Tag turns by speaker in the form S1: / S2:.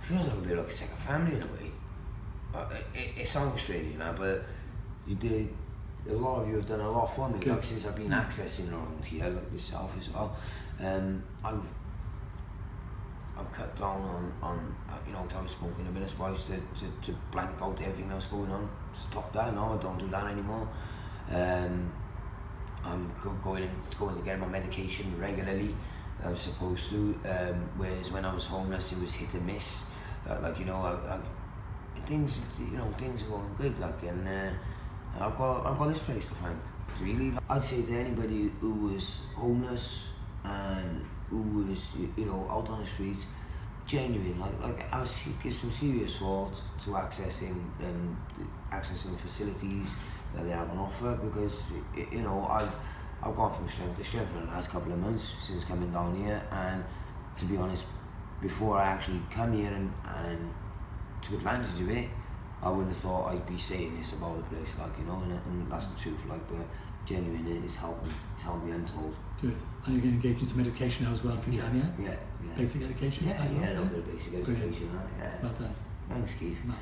S1: feels like a bit like a second family in a way. It sounds strange, you know, but a lot of you have done a lot for me, like since I've been accessing around here, like yourself as well. I've cut down on you know, I was smoking a bit of spice to blank out everything that was going on. Stop that, no, I don't do that anymore. I'm going to get my medication regularly. I was supposed to, whereas when I was homeless it was hit and miss. Like, you know, things are going good, like, and I've got this place to thank, really. I'd say to anybody who was homeless and who was, you know, out on the streets, genuine, like I was give some serious thought to accessing facilities that they have on offer, because, you know, I've gone from strength to strength in the last couple of months since coming down here, and to be honest, before I actually come here and took advantage of it, I wouldn't have thought I'd be saying this about the place, like, you know, and that's the truth, like, but genuinely it's helped me untold.
S2: Good. And you're going to engage in some education now as well, if you can, yeah?
S1: Yeah.
S2: Basic education?
S1: Yeah, a little bit of basic education, yeah.
S2: Well done.
S1: Thanks, Keith.
S2: No.